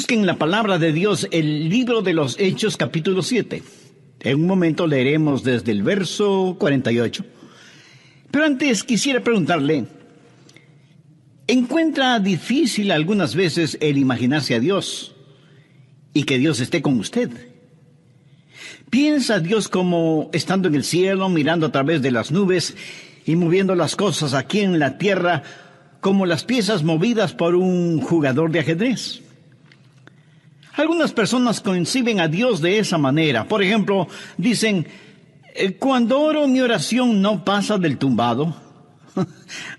Busquen la palabra de Dios, el libro de los Hechos, capítulo 7. En un momento leeremos desde el verso 48. Pero antes quisiera preguntarle, ¿encuentra difícil algunas veces el imaginarse a Dios y que Dios esté con usted? ¿Piensa a Dios como estando en el cielo, mirando a través de las nubes y moviendo las cosas aquí en la tierra como las piezas movidas por un jugador de ajedrez? Algunas personas conciben a Dios de esa manera. Por ejemplo, dicen, cuando oro mi oración no pasa del tumbado.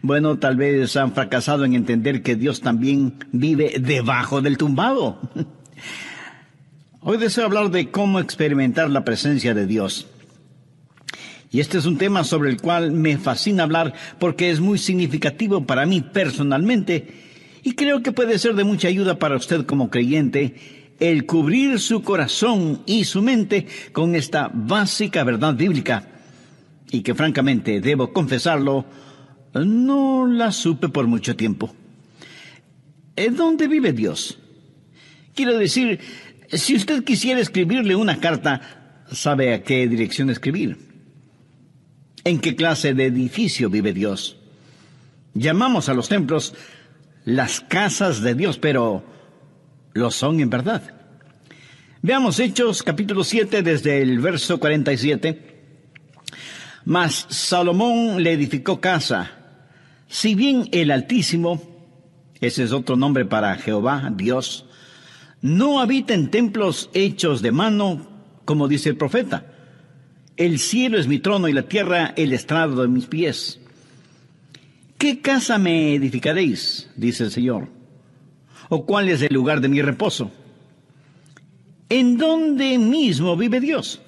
Bueno, tal vez han fracasado en entender que Dios también vive debajo del tumbado. Hoy deseo hablar de cómo experimentar la presencia de Dios. Y este es un tema sobre el cual me fascina hablar porque es muy significativo para mí personalmente y creo que puede ser de mucha ayuda para usted como creyente el cubrir su corazón y su mente con esta básica verdad bíblica y que francamente, debo confesarlo, no la supe por mucho tiempo. ¿Dónde vive Dios? Quiero decir, si usted quisiera escribirle una carta, ¿sabe a qué dirección escribir? ¿En qué clase de edificio vive Dios? Llamamos a los templos las casas de Dios, pero ¿lo son en verdad? Veamos Hechos capítulo 7 desde el verso 47. Mas Salomón le edificó casa, si bien el Altísimo, ese es otro nombre para Jehová, Dios, no habita en templos hechos de mano, como dice el profeta. El cielo es mi trono y la tierra el estrado de mis pies. ¿Qué casa me edificaréis? Dice el Señor. ¿O cuál es el lugar de mi reposo? ¿En dónde mismo vive Dios?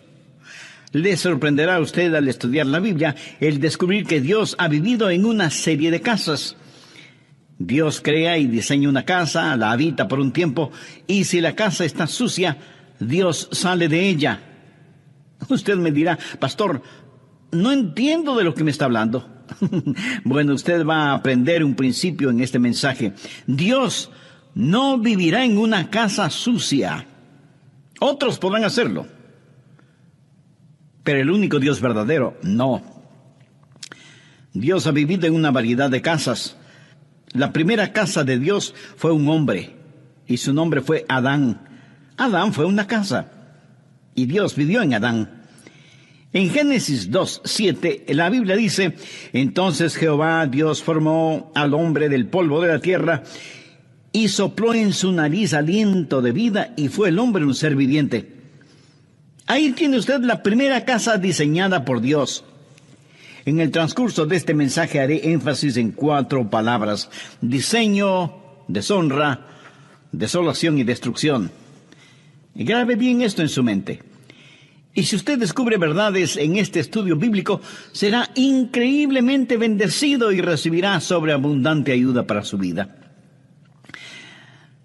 Le sorprenderá a usted al estudiar la Biblia el descubrir que Dios ha vivido en una serie de casas. Dios crea y diseña una casa, la habita por un tiempo, y si la casa está sucia, Dios sale de ella. Usted me dirá, pastor, no entiendo de lo que me está hablando. Bueno, usted va a aprender un principio en este mensaje. Dios no vivirá en una casa sucia. Otros podrán hacerlo, pero el único Dios verdadero, no. Dios ha vivido en una variedad de casas. La primera casa de Dios fue un hombre, y su nombre fue Adán. Adán fue una casa, y Dios vivió en Adán. En Génesis 2:7, la Biblia dice, entonces Jehová Dios formó al hombre del polvo de la tierra, y sopló en su nariz aliento de vida, y fue el hombre un ser viviente. Ahí tiene usted la primera casa diseñada por Dios. En el transcurso de este mensaje haré énfasis en 4 palabras: diseño, deshonra, desolación y destrucción. Y grabe bien esto en su mente. Y si usted descubre verdades en este estudio bíblico, será increíblemente bendecido y recibirá sobreabundante ayuda para su vida.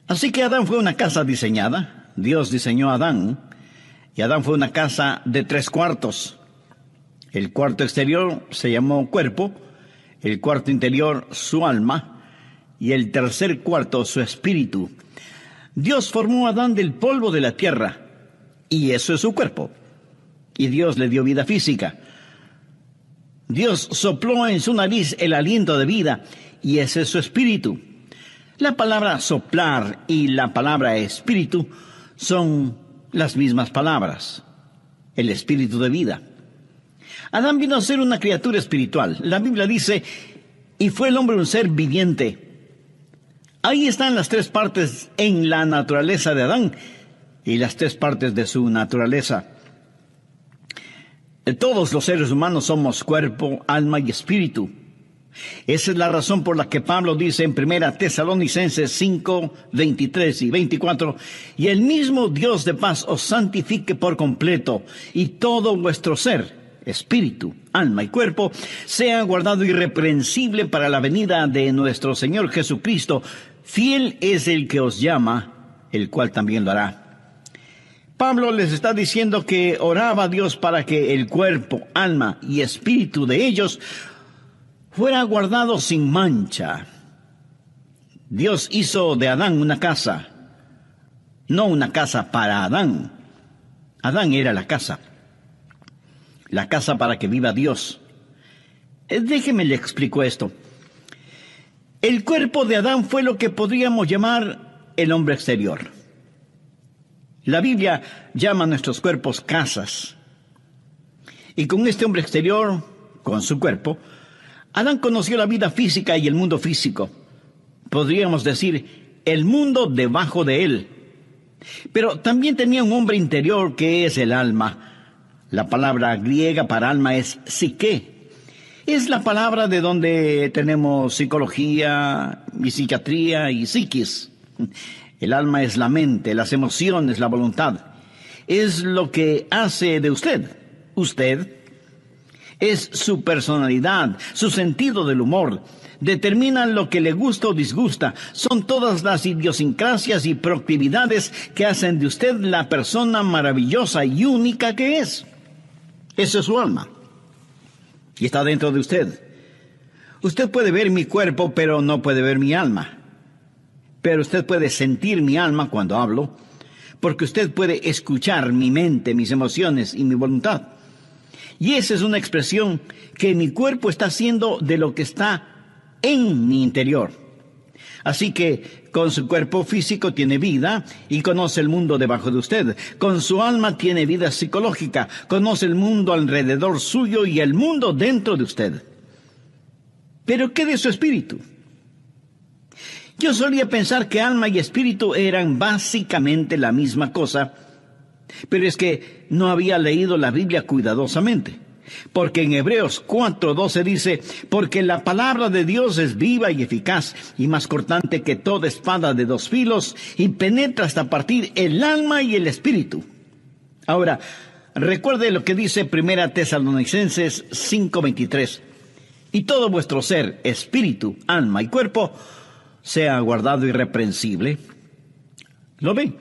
Así que Adán fue una casa diseñada. Dios diseñó a Adán. Y Adán fue una casa de 3 cuartos. El cuarto exterior se llamó cuerpo, el cuarto interior su alma, y el tercer cuarto su espíritu. Dios formó a Adán del polvo de la tierra, y eso es su cuerpo. Y Dios le dio vida física. Dios sopló en su nariz el aliento de vida, y ese es su espíritu. La palabra soplar y la palabra espíritu son las mismas palabras, el espíritu de vida. Adán vino a ser una criatura espiritual. La Biblia dice, y fue el hombre un ser viviente. Ahí están las 3 partes en la naturaleza de Adán y las 3 partes de su naturaleza. Todos los seres humanos somos cuerpo, alma y espíritu. Esa es la razón por la que Pablo dice en 1 Tesalonicenses 5, 23 y 24, y el mismo Dios de paz os santifique por completo, y todo vuestro ser, espíritu, alma y cuerpo, sea guardado irreprensible para la venida de nuestro Señor Jesucristo. Fiel es el que os llama, el cual también lo hará. Pablo les está diciendo que oraba a Dios para que el cuerpo, alma y espíritu de ellos fuera guardado sin mancha. Dios hizo de Adán una casa, no una casa para Adán. Adán era la casa para que viva Dios. Déjeme le explico esto. El cuerpo de Adán fue lo que podríamos llamar el hombre exterior. La Biblia llama a nuestros cuerpos casas. Y con este hombre exterior, con su cuerpo, Adán conoció la vida física y el mundo físico. Podríamos decir, el mundo debajo de él. Pero también tenía un hombre interior que es el alma. La palabra griega para alma es psique. Es la palabra de donde tenemos psicología y psiquiatría y psiquis. El alma es la mente, las emociones, la voluntad. Es lo que hace de usted. Usted es su personalidad, su sentido del humor. Determinan lo que le gusta o disgusta. Son todas las idiosincrasias y proactividades que hacen de usted la persona maravillosa y única que es. Eso es su alma. Y está dentro de usted. Usted puede ver mi cuerpo, pero no puede ver mi alma. Pero usted puede sentir mi alma cuando hablo, porque usted puede escuchar mi mente, mis emociones y mi voluntad. Y esa es una expresión que mi cuerpo está haciendo de lo que está en mi interior. Así que con su cuerpo físico tiene vida y conoce el mundo debajo de usted. Con su alma tiene vida psicológica, conoce el mundo alrededor suyo y el mundo dentro de usted. ¿Pero qué de su espíritu? Yo solía pensar que alma y espíritu eran básicamente la misma cosa, pero es que no había leído la Biblia cuidadosamente. Porque en Hebreos 4:12 dice, porque la palabra de Dios es viva y eficaz, y más cortante que toda espada de dos filos, y penetra hasta partir el alma y el espíritu. Ahora, recuerde lo que dice 1 Tesalonicenses 5:23, y todo vuestro ser, espíritu, alma y cuerpo, sea guardado irreprensible. ¿Lo ve?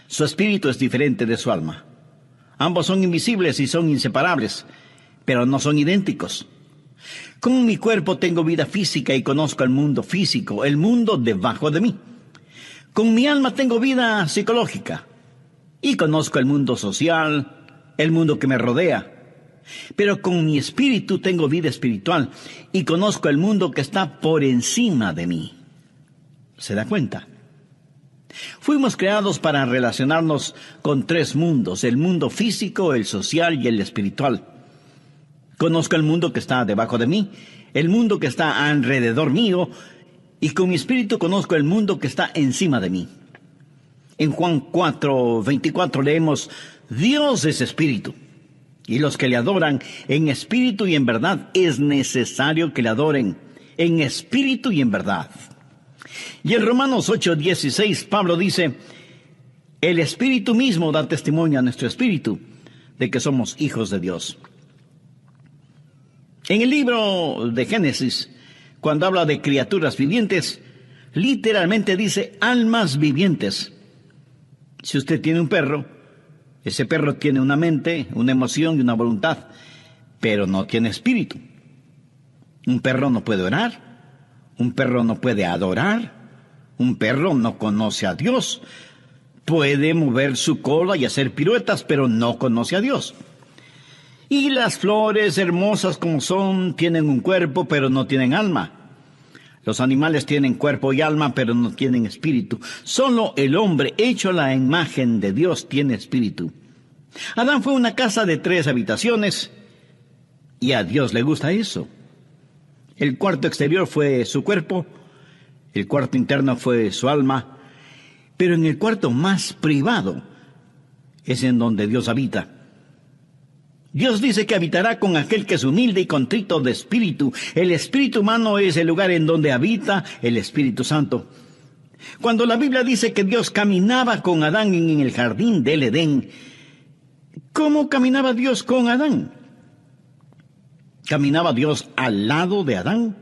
Su espíritu es diferente de su alma. Ambos son invisibles y son inseparables, pero no son idénticos. Con mi cuerpo tengo vida física y conozco el mundo físico, el mundo debajo de mí. Con mi alma tengo vida psicológica y conozco el mundo social, el mundo que me rodea. Pero con mi espíritu tengo vida espiritual y conozco el mundo que está por encima de mí. ¿Se da cuenta? Fuimos creados para relacionarnos con tres mundos: el mundo físico, el social y el espiritual. Conozco el mundo que está debajo de mí, el mundo que está alrededor mío, y con mi espíritu conozco el mundo que está encima de mí. En Juan 4:24 leemos, Dios es espíritu, y los que le adoran en espíritu y en verdad es necesario que le adoren en espíritu y en verdad. Y en Romanos 8:16 Pablo dice, el espíritu mismo da testimonio a nuestro espíritu de que somos hijos de Dios. En el libro de Génesis, cuando habla de criaturas vivientes, literalmente dice almas vivientes. Si usted tiene un perro, ese perro tiene una mente, una emoción y una voluntad, pero no tiene espíritu. Un perro no puede orar, un perro no puede adorar, un perro no conoce a Dios. Puede mover su cola y hacer piruetas, pero no conoce a Dios. Y las flores, hermosas como son, tienen un cuerpo, pero no tienen alma. Los animales tienen cuerpo y alma, pero no tienen espíritu. Solo el hombre, hecho a la imagen de Dios, tiene espíritu. Adán fue una casa de 3 habitaciones, y a Dios le gusta eso. El cuarto exterior fue su cuerpo, el cuarto interno fue su alma, pero en el cuarto más privado es en donde Dios habita. Dios dice que habitará con aquel que es humilde y contrito de espíritu. El espíritu humano es el lugar en donde habita el Espíritu Santo. Cuando la Biblia dice que Dios caminaba con Adán en el jardín del Edén, ¿cómo caminaba Dios con Adán? ¿Caminaba Dios al lado de Adán?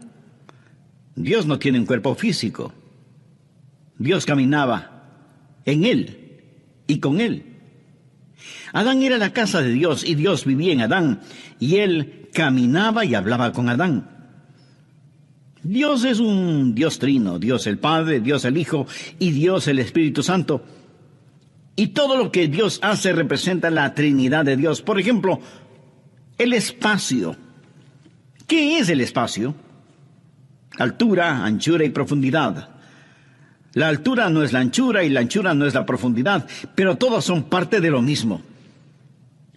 Dios no tiene un cuerpo físico. Dios caminaba en él y con él. Adán era la casa de Dios y Dios vivía en Adán, y él caminaba y hablaba con Adán. Dios es un Dios trino, Dios el Padre, Dios el Hijo y Dios el Espíritu Santo. Y todo lo que Dios hace representa la Trinidad de Dios. Por ejemplo, el espacio. ¿Qué es el espacio? Altura, anchura y profundidad. La altura no es la anchura y la anchura no es la profundidad, pero todas son parte de lo mismo.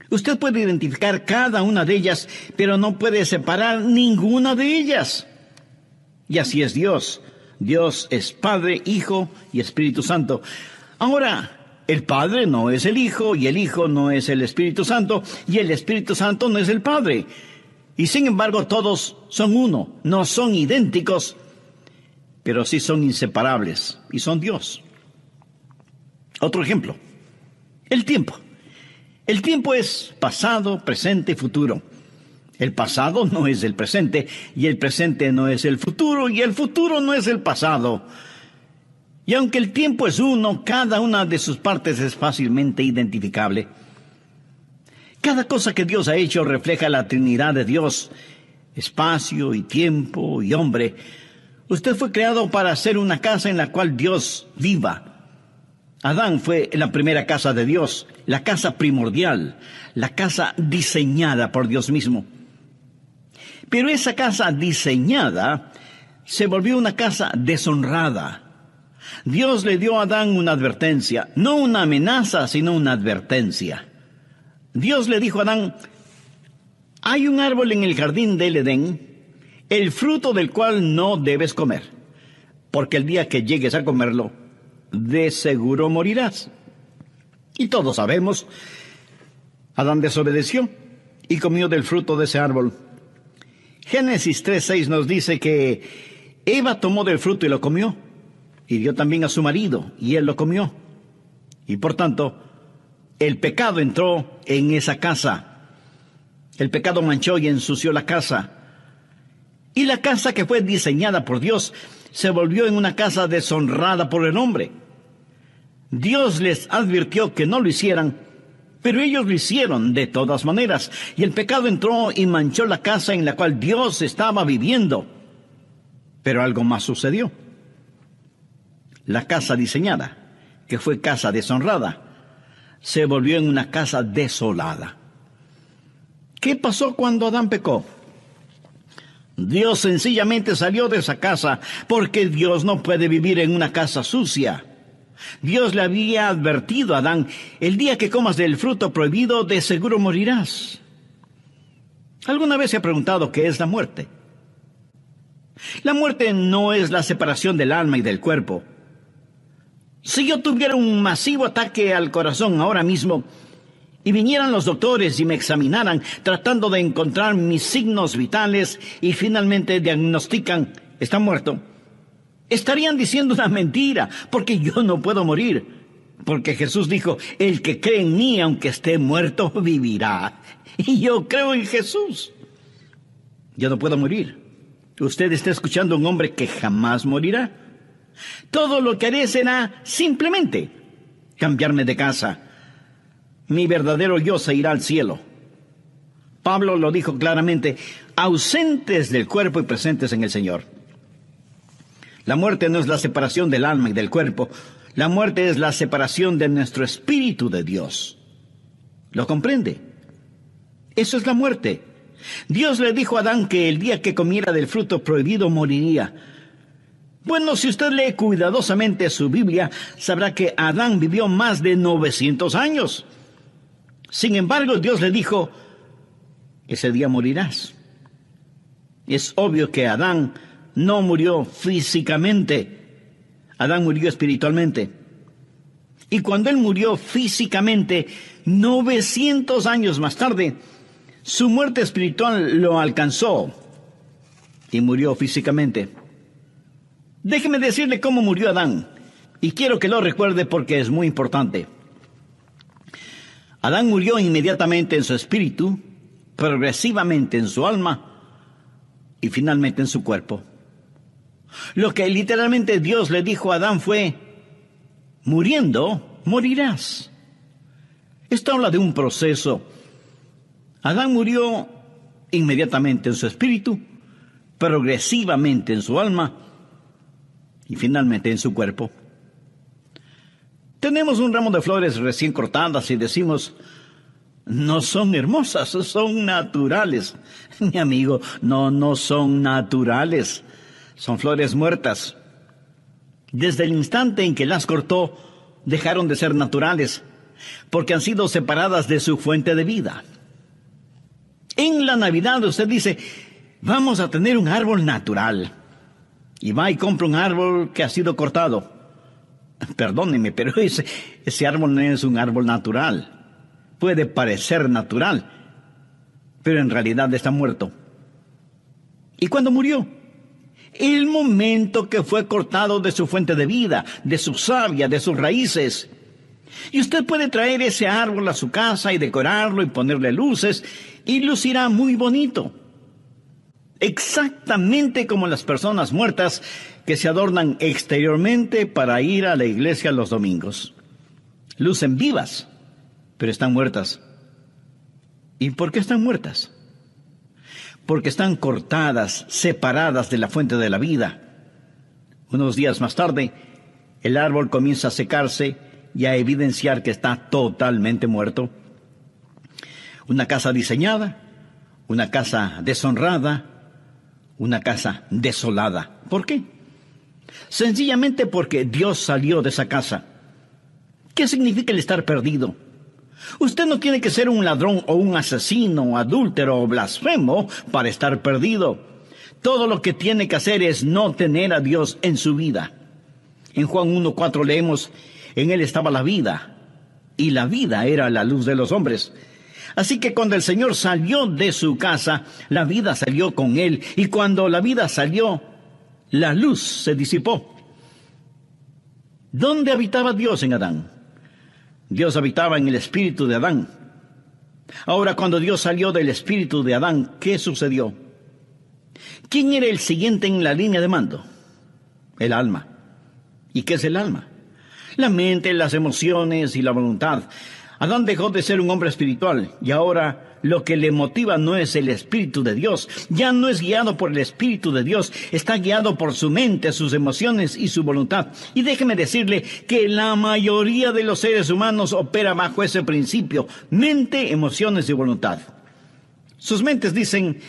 Usted puede identificar cada una de ellas, pero no puede separar ninguna de ellas. Y así es Dios. Dios es Padre, Hijo y Espíritu Santo. Ahora, el Padre no es el Hijo, y el Hijo no es el Espíritu Santo, y el Espíritu Santo no es el Padre. Y sin embargo, todos son uno, no son idénticos, pero sí son inseparables, y son Dios. Otro ejemplo, el tiempo. El tiempo es pasado, presente y futuro. El pasado no es el presente, y el presente no es el futuro, y el futuro no es el pasado. Y aunque el tiempo es uno, cada una de sus partes es fácilmente identificable. Cada cosa que Dios ha hecho refleja la Trinidad de Dios, espacio y tiempo y hombre. Usted fue creado para hacer una casa en la cual Dios viva. Adán fue la primera casa de Dios, la casa primordial, la casa diseñada por Dios mismo. Pero esa casa diseñada se volvió una casa deshonrada. Dios le dio a Adán una advertencia, no una amenaza, sino una advertencia. Dios le dijo a Adán: hay un árbol en el jardín del Edén, el fruto del cual no debes comer, porque el día que llegues a comerlo, de seguro morirás. Y todos sabemos, Adán desobedeció y comió del fruto de ese árbol. Génesis 3:6 nos dice que Eva tomó del fruto y lo comió, y dio también a su marido, y él lo comió. Y por tanto, el pecado entró en esa casa. El pecado manchó y ensució la casa. Y la casa que fue diseñada por Dios se volvió en una casa deshonrada por el hombre. Dios les advirtió que no lo hicieran, pero ellos lo hicieron de todas maneras. Y el pecado entró y manchó la casa en la cual Dios estaba viviendo. Pero algo más sucedió. La casa diseñada, que fue casa deshonrada, se volvió en una casa desolada. ¿Qué pasó cuando Adán pecó? Dios sencillamente salió de esa casa, porque Dios no puede vivir en una casa sucia. Dios le había advertido a Adán: el día que comas del fruto prohibido, de seguro morirás. ¿Alguna vez se ha preguntado qué es la muerte? La muerte no es la separación del alma y del cuerpo. Si yo tuviera un masivo ataque al corazón ahora mismo, y vinieran los doctores y me examinaran tratando de encontrar mis signos vitales y finalmente diagnostican: está muerto, estarían diciendo una mentira, porque yo no puedo morir. Porque Jesús dijo: el que cree en mí, aunque esté muerto, vivirá. Y yo creo en Jesús. Yo no puedo morir. Usted está escuchando a un hombre que jamás morirá. Todo lo que haré será simplemente cambiarme de casa. Mi verdadero yo se irá al cielo. Pablo lo dijo claramente: ausentes del cuerpo y presentes en el Señor. La muerte no es la separación del alma y del cuerpo. La muerte es la separación de nuestro espíritu de Dios. ¿Lo comprende? Eso es la muerte. Dios le dijo a Adán que el día que comiera del fruto prohibido moriría. Bueno, si usted lee cuidadosamente su Biblia, sabrá que Adán vivió más de 900 años. Sin embargo, Dios le dijo: ese día morirás. Es obvio que Adán no murió físicamente. Adán murió espiritualmente. Y cuando él murió físicamente, 900 años más tarde, su muerte espiritual lo alcanzó y murió físicamente. Déjeme decirle cómo murió Adán, y quiero que lo recuerde porque es muy importante. Adán murió inmediatamente en su espíritu, progresivamente en su alma y finalmente en su cuerpo. Lo que literalmente Dios le dijo a Adán fue: muriendo, morirás. Esto habla de un proceso. Adán murió inmediatamente en su espíritu, progresivamente en su alma y finalmente en su cuerpo. Tenemos un ramo de flores recién cortadas y decimos, no son hermosas, son naturales. Mi amigo, no son naturales. Son flores muertas. Desde el instante en que las cortó, dejaron de ser naturales, porque han sido separadas de su fuente de vida. En la Navidad usted dice, vamos a tener un árbol natural. Y va y compra un árbol que ha sido cortado. Perdóneme, pero ese árbol no es un árbol natural. Puede parecer natural, pero en realidad está muerto. ¿Y cuándo murió? El momento que fue cortado de su fuente de vida, de su savia, de sus raíces. Y usted puede traer ese árbol a su casa y decorarlo y ponerle luces, y lucirá muy bonito. Exactamente como las personas muertas que se adornan exteriormente para ir a la iglesia los domingos. Lucen vivas, pero están muertas. ¿Y por qué están muertas? Porque están cortadas, separadas de la fuente de la vida. Unos días más tarde, el árbol comienza a secarse y a evidenciar que está totalmente muerto. Una casa diseñada, una casa deshonrada, una casa desolada. ¿Por qué? Sencillamente porque Dios salió de esa casa. ¿Qué significa el estar perdido? Usted no tiene que ser un ladrón o un asesino, adúltero o blasfemo para estar perdido. Todo lo que tiene que hacer es no tener a Dios en su vida. En Juan 1:4 leemos, en Él estaba la vida, y la vida era la luz de los hombres. Así que cuando el Señor salió de su casa, la vida salió con Él. Y cuando la vida salió, la luz se disipó. ¿Dónde habitaba Dios en Adán? Dios habitaba en el espíritu de Adán. Ahora, cuando Dios salió del espíritu de Adán, ¿qué sucedió? ¿Quién era el siguiente en la línea de mando? El alma. ¿Y qué es el alma? La mente, las emociones y la voluntad. Adán dejó de ser un hombre espiritual y ahora lo que le motiva no es el Espíritu de Dios. Ya no es guiado por el Espíritu de Dios, está guiado por su mente, sus emociones y su voluntad. Y déjeme decirle que la mayoría de los seres humanos opera bajo ese principio: mente, emociones y voluntad. Sus mentes dicen,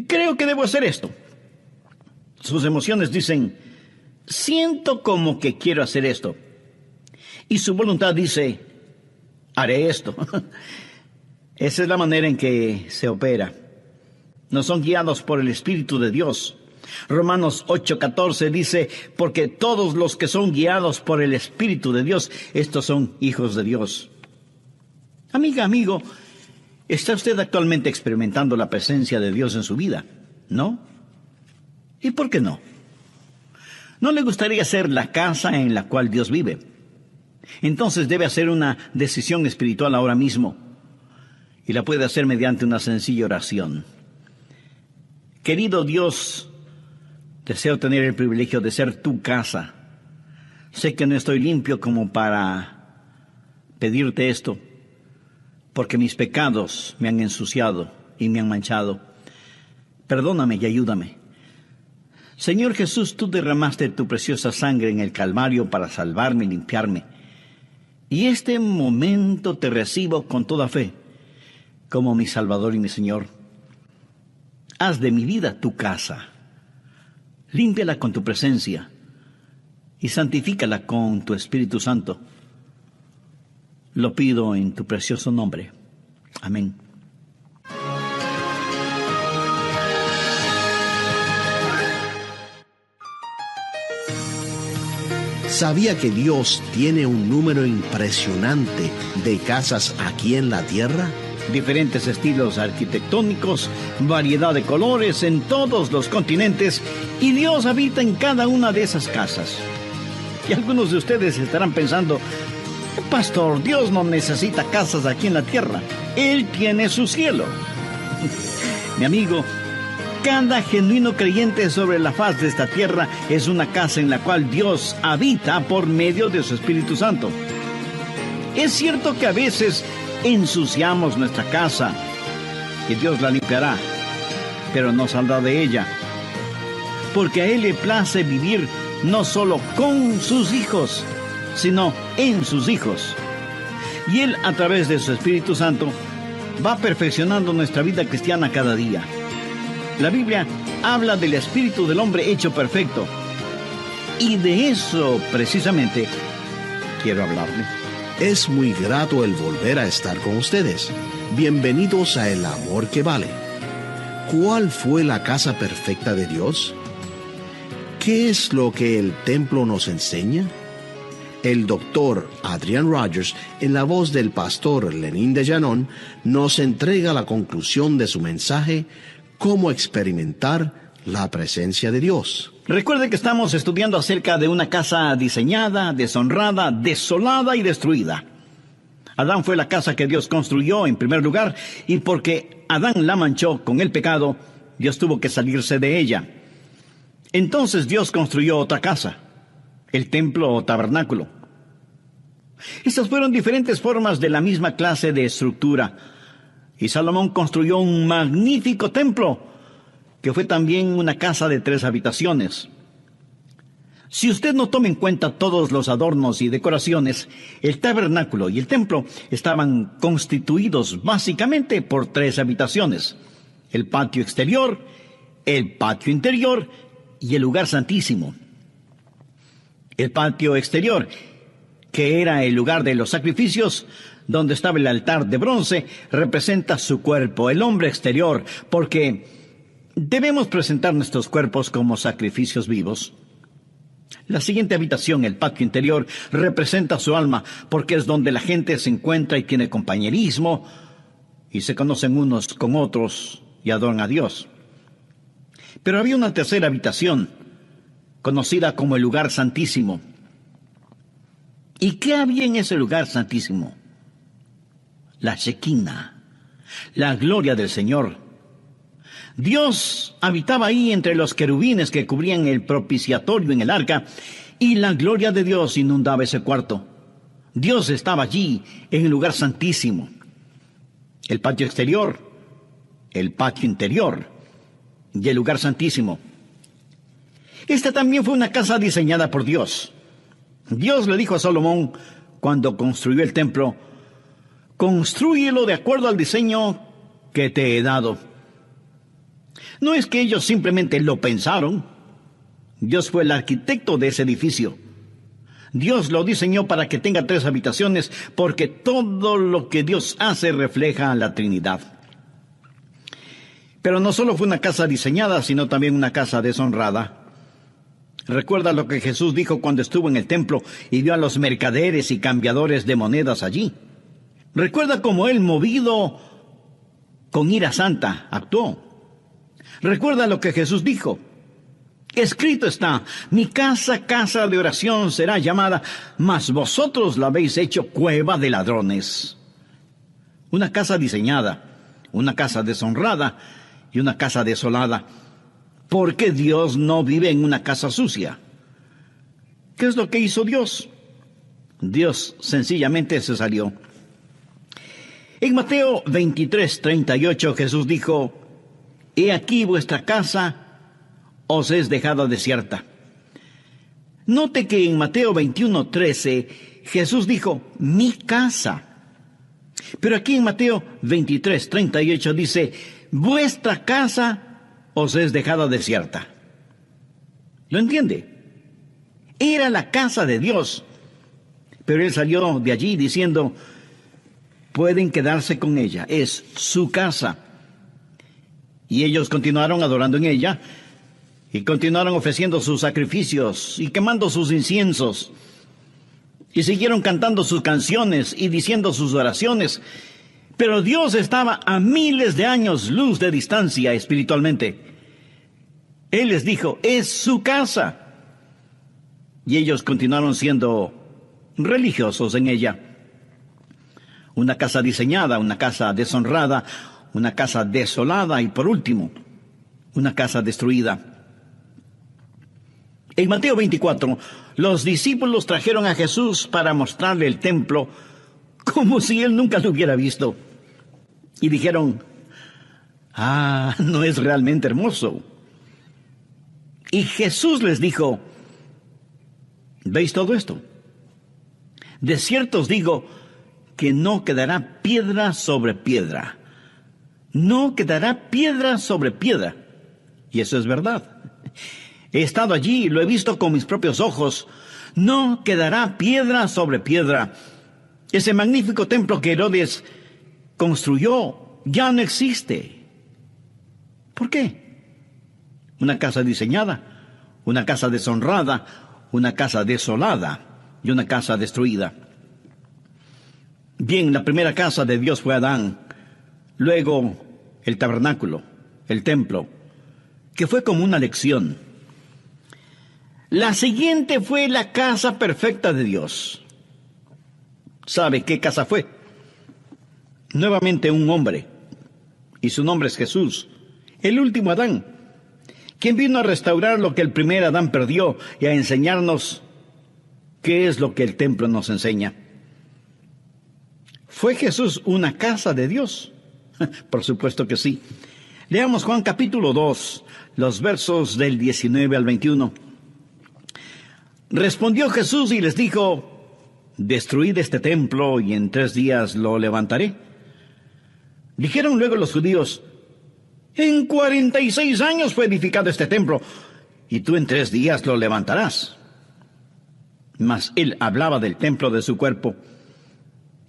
creo que debo hacer esto. Sus emociones dicen, siento como que quiero hacer esto. Y su voluntad dice, haré esto. Esa es la manera en que se opera. No son guiados por el Espíritu de Dios. Romanos 8:14 dice, porque todos los que son guiados por el Espíritu de Dios, estos son hijos de Dios. Amiga, amigo, ¿está usted actualmente experimentando la presencia de Dios en su vida? ¿No? ¿Y por qué no? ¿No le gustaría ser la casa en la cual Dios vive? Entonces debe hacer una decisión espiritual ahora mismo. Y la puede hacer mediante una sencilla oración. Querido Dios, deseo tener el privilegio de ser tu casa. Sé que no estoy limpio como para pedirte esto, porque mis pecados me han ensuciado y me han manchado. Perdóname y ayúdame. Señor Jesús, tú derramaste tu preciosa sangre en el Calvario para salvarme y limpiarme. Y este momento te recibo con toda fe, como mi Salvador y mi Señor. Haz de mi vida tu casa. Límpiala con tu presencia y santifícala con tu Espíritu Santo. Lo pido en tu precioso nombre. Amén. ¿Sabía que Dios tiene un número impresionante de casas aquí en la tierra? Diferentes estilos arquitectónicos, variedad de colores en todos los continentes, y Dios habita en cada una de esas casas. Y algunos de ustedes estarán pensando, pastor, Dios no necesita casas aquí en la tierra, Él tiene su cielo. Mi amigo, cada genuino creyente sobre la faz de esta tierra es una casa en la cual Dios habita por medio de su Espíritu Santo. Es cierto que a veces ensuciamos nuestra casa y Dios la limpiará, pero no saldrá de ella porque a Él le place vivir no solo con sus hijos, sino en sus hijos. Y Él, a través de su Espíritu Santo, va perfeccionando nuestra vida cristiana cada día. La Biblia habla del espíritu del hombre hecho perfecto. Y de eso, precisamente, quiero hablarle. Es muy grato el volver a estar con ustedes. Bienvenidos a El Amor que Vale. ¿Cuál fue la casa perfecta de Dios? ¿Qué es lo que el templo nos enseña? El doctor Adrian Rogers, en la voz del pastor Lenín de Llanón, nos entrega la conclusión de su mensaje, Cómo experimentar la presencia de Dios. Recuerde que estamos estudiando acerca de una casa diseñada, deshonrada, desolada y destruida. Adán fue la casa que Dios construyó en primer lugar, y porque Adán la manchó con el pecado, Dios tuvo que salirse de ella. Entonces Dios construyó otra casa, el templo o tabernáculo. Estas fueron diferentes formas de la misma clase de estructura, y Salomón construyó un magnífico templo, que fue también una casa de 3 habitaciones. Si usted no toma en cuenta todos los adornos y decoraciones, el tabernáculo y el templo estaban constituidos básicamente por 3 habitaciones: el patio exterior, el patio interior y el lugar santísimo. El patio exterior, que era el lugar de los sacrificios, donde estaba el altar de bronce, representa su cuerpo, el hombre exterior, porque debemos presentar nuestros cuerpos como sacrificios vivos. La siguiente habitación, el patio interior, representa su alma, porque es donde la gente se encuentra y tiene compañerismo, y se conocen unos con otros y adoran a Dios. Pero había una tercera habitación, conocida como el lugar santísimo. ¿Y qué había en ese lugar santísimo? La Shekinah, la gloria del Señor. Dios habitaba ahí entre los querubines que cubrían el propiciatorio en el arca, y la gloria de Dios inundaba ese cuarto. Dios estaba allí en el lugar santísimo. El patio exterior, el patio interior y el lugar santísimo. Esta también fue una casa diseñada por Dios. Dios le dijo a Salomón cuando construyó el templo: «Constrúyelo de acuerdo al diseño que te he dado». No es que ellos simplemente lo pensaron. Dios fue el arquitecto de ese edificio. Dios lo diseñó para que tenga 3 habitaciones, porque todo lo que Dios hace refleja a la Trinidad. Pero no solo fue una casa diseñada, sino también una casa deshonrada. Recuerda lo que Jesús dijo cuando estuvo en el templo y vio a los mercaderes y cambiadores de monedas allí. Recuerda cómo Él, movido con ira santa, actuó. Recuerda lo que Jesús dijo: «Escrito está, mi casa, casa de oración será llamada, mas vosotros la habéis hecho cueva de ladrones». Una casa diseñada, una casa deshonrada y una casa desolada. Porque Dios no vive en una casa sucia. ¿Qué es lo que hizo Dios? Dios sencillamente se salió. En Mateo 23:38 Jesús dijo: «He aquí vuestra casa os es dejada desierta». Note que en Mateo 21:13 Jesús dijo: «mi casa». Pero aquí en Mateo 23:38 dice: «vuestra casa os es dejada desierta». ¿Lo entiende? Era la casa de Dios. Pero Él salió de allí diciendo: «pueden quedarse con ella, es su casa». Y ellos continuaron adorando en ella, y continuaron ofreciendo sus sacrificios y quemando sus inciensos, y siguieron cantando sus canciones y diciendo sus oraciones. Pero Dios estaba a miles de años luz de distancia espiritualmente. Él les dijo: «es su casa». Y ellos continuaron siendo religiosos en ella. Una casa diseñada, una casa deshonrada, una casa desolada y, por último, una casa destruida. En Mateo 24, los discípulos trajeron a Jesús para mostrarle el templo como si Él nunca lo hubiera visto. Y dijeron: «no es realmente hermoso». Y Jesús les dijo, ¿veis todo esto? De cierto os digo que no quedará piedra sobre piedra. No quedará piedra sobre piedra. Y eso es verdad. He estado allí y lo he visto con mis propios ojos. No quedará piedra sobre piedra. Ese magnífico templo que Herodes construyó ya no existe. ¿Por qué? Una casa diseñada, una casa deshonrada, una casa desolada y una casa destruida. Bien, la primera casa de Dios fue Adán, luego el tabernáculo, el templo, que fue como una lección. La siguiente fue la casa perfecta de Dios. ¿Sabe qué casa fue? Nuevamente un hombre, y su nombre es Jesús, el último Adán, quien vino a restaurar lo que el primer Adán perdió y a enseñarnos qué es lo que el templo nos enseña. ¿Fue Jesús una casa de Dios? Por supuesto que sí. Leamos Juan capítulo 2, los versos del 19 al 21. Respondió Jesús y les dijo, destruid este templo y en 3 días lo levantaré. Dijeron luego los judíos, en 46 años fue edificado este templo, y tú en 3 días lo levantarás. Mas él hablaba del templo de su cuerpo.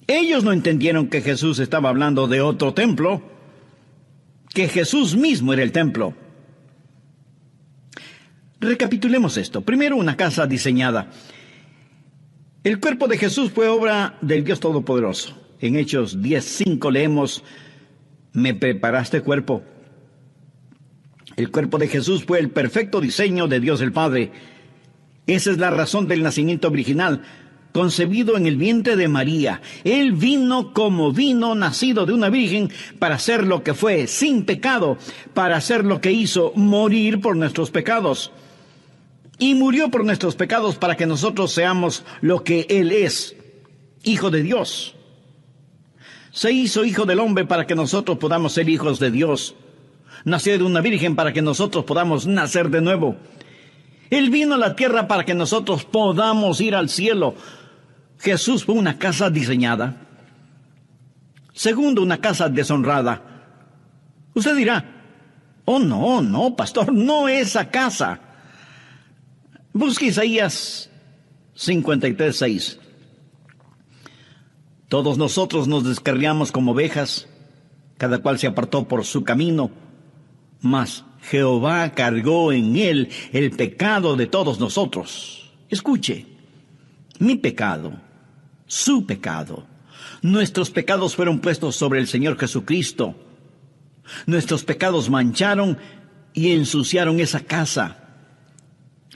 Ellos no entendieron que Jesús estaba hablando de otro templo, que Jesús mismo era el templo. Recapitulemos esto. Primero, una casa diseñada. El cuerpo de Jesús fue obra del Dios Todopoderoso. En Hechos 10:5 leemos, me preparaste cuerpo. El cuerpo de Jesús fue el perfecto diseño de Dios el Padre. Esa es la razón del nacimiento original, concebido en el vientre de María. Él vino como vino, nacido de una virgen, para hacer lo que fue, sin pecado, para hacer lo que hizo, morir por nuestros pecados. Y murió por nuestros pecados para que nosotros seamos lo que Él es, Hijo de Dios. Se hizo Hijo del hombre para que nosotros podamos ser hijos de Dios. Nació de una virgen para que nosotros podamos nacer de nuevo. Él vino a la tierra para que nosotros podamos ir al cielo. Jesús fue una casa diseñada. Segundo, una casa deshonrada. Usted dirá, oh no, pastor, no esa casa. Busque Isaías 53:6. Todos nosotros nos descarriamos como ovejas, cada cual se apartó por su camino, mas Jehová cargó en él el pecado de todos nosotros. Escuche, mi pecado, su pecado, nuestros pecados fueron puestos sobre el Señor Jesucristo. Nuestros pecados mancharon y ensuciaron esa casa.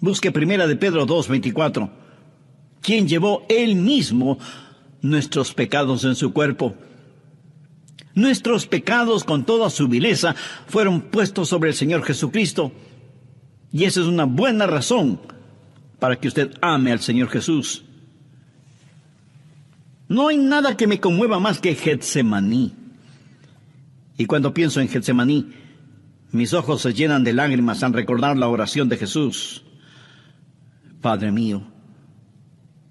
Busque 1 de Pedro 2:24, quien llevó él mismo nuestros pecados en su cuerpo. Nuestros pecados con toda su vileza fueron puestos sobre el Señor Jesucristo. Y esa es una buena razón para que usted ame al Señor Jesús. No hay nada que me conmueva más que Getsemaní. Y cuando pienso en Getsemaní, mis ojos se llenan de lágrimas al recordar la oración de Jesús. Padre mío,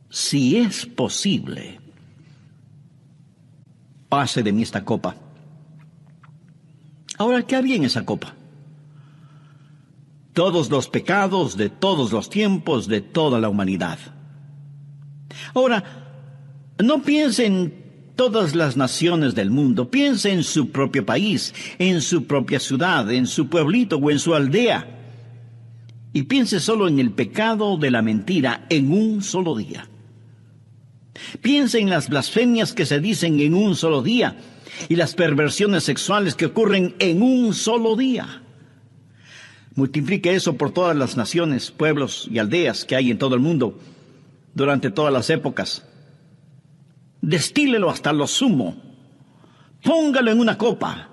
si es posible, pase de mí esta copa. Ahora, ¿qué había en esa copa? Todos los pecados de todos los tiempos de toda la humanidad. Ahora, no piense en todas las naciones del mundo, piense en su propio país, en su propia ciudad, en su pueblito o en su aldea. Y piense solo en el pecado de la mentira en un solo día. Piense en las blasfemias que se dicen en un solo día y las perversiones sexuales que ocurren en un solo día. Multiplique eso por todas las naciones, pueblos y aldeas que hay en todo el mundo durante todas las épocas. Destílelo hasta lo sumo. Póngalo en una copa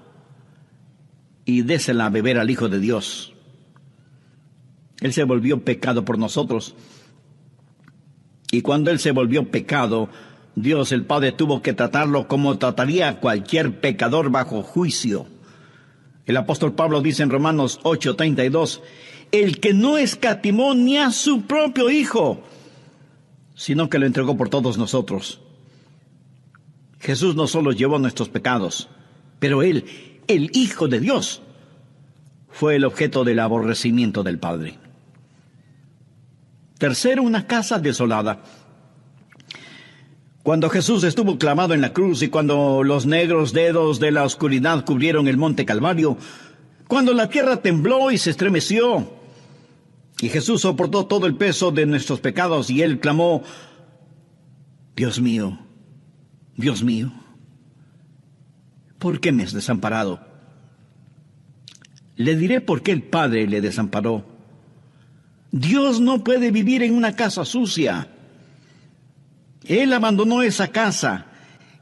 y désela a beber al Hijo de Dios. Él se volvió pecado por nosotros. Y cuando Él se volvió pecado, Dios el Padre tuvo que tratarlo como trataría a cualquier pecador bajo juicio. El apóstol Pablo dice en Romanos 8:32, el que no escatimó ni a su propio Hijo, sino que lo entregó por todos nosotros. Jesús no solo llevó nuestros pecados, pero Él, el Hijo de Dios, fue el objeto del aborrecimiento del Padre. Tercero, una casa desolada. Cuando Jesús estuvo clavado en la cruz y cuando los negros dedos de la oscuridad cubrieron el monte Calvario, cuando la tierra tembló y se estremeció, y Jesús soportó todo el peso de nuestros pecados, y Él clamó: Dios mío, ¿por qué me has desamparado? Le diré por qué el Padre le desamparó. Dios no puede vivir en una casa sucia. Él abandonó esa casa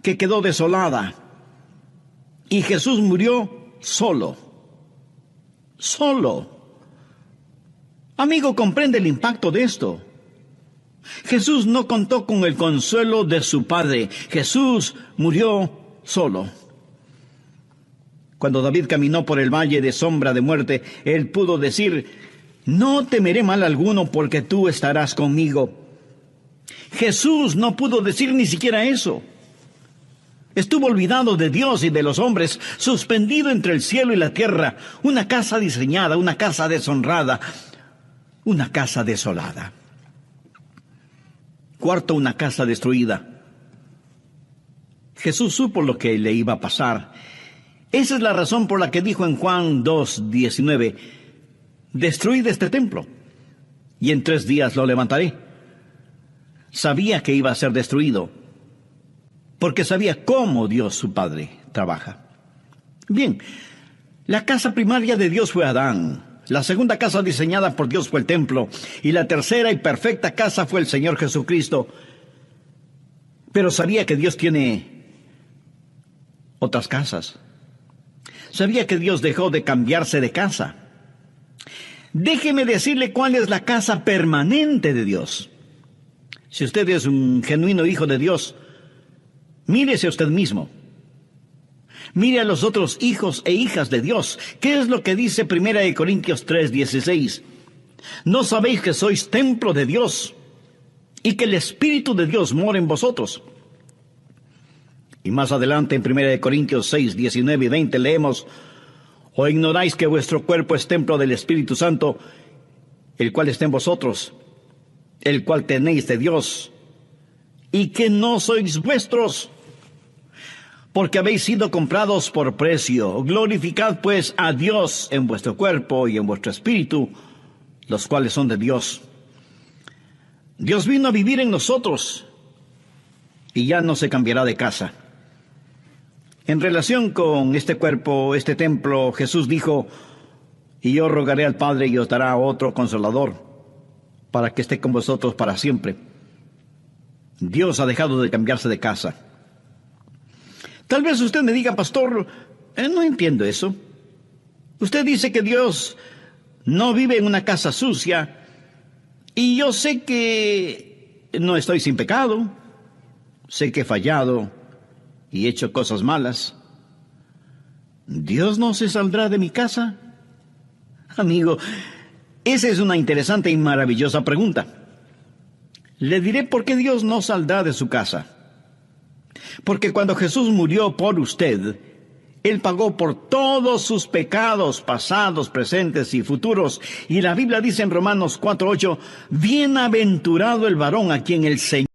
que quedó desolada. Y Jesús murió solo. Amigo, comprende el impacto de esto. Jesús no contó con el consuelo de su Padre. Jesús murió solo. Cuando David caminó por el valle de sombra de muerte, él pudo decir: no temeré mal alguno, porque tú estarás conmigo. Jesús no pudo decir ni siquiera eso. Estuvo olvidado de Dios y de los hombres, suspendido entre el cielo y la tierra, una casa diseñada, una casa deshonrada, una casa desolada. Cuarto, una casa destruida. Jesús supo lo que le iba a pasar. Esa es la razón por la que dijo en Juan 2:19: destruid este templo, y en 3 días lo levantaré. Sabía que iba a ser destruido, porque sabía cómo Dios su Padre trabaja. Bien, la casa primaria de Dios fue Adán. La segunda casa diseñada por Dios fue el templo. Y la tercera y perfecta casa fue el Señor Jesucristo. Pero sabía que Dios tiene otras casas. Sabía que Dios dejó de cambiarse de casa. Déjeme decirle cuál es la casa permanente de Dios. Si usted es un genuino hijo de Dios, mírese a usted mismo. Mire a los otros hijos e hijas de Dios. ¿Qué es lo que dice 1 Corintios 3:16? ¿No sabéis que sois templo de Dios y que el Espíritu de Dios mora en vosotros? Y más adelante en 1 Corintios 6:19 y 20 leemos: ¿o ignoráis que vuestro cuerpo es templo del Espíritu Santo, el cual está en vosotros, el cual tenéis de Dios, y que no sois vuestros? Porque habéis sido comprados por precio. Glorificad pues a Dios en vuestro cuerpo y en vuestro espíritu, los cuales son de Dios. Dios vino a vivir en nosotros y ya no se cambiará de casa. En relación con este cuerpo, este templo, Jesús dijo: y yo rogaré al Padre y os dará otro Consolador, para que esté con vosotros para siempre. Dios ha dejado de cambiarse de casa. Tal vez usted me diga: pastor, no entiendo eso. Usted dice que Dios no vive en una casa sucia, y yo sé que no estoy sin pecado, sé que he fallado y he hecho cosas malas. ¿Dios no se saldrá de mi casa? Amigo, esa es una interesante y maravillosa pregunta. Le diré por qué Dios no saldrá de su casa. Porque cuando Jesús murió por usted, Él pagó por todos sus pecados pasados, presentes y futuros. Y la Biblia dice en Romanos 4:8: bienaventurado el varón a quien el Señor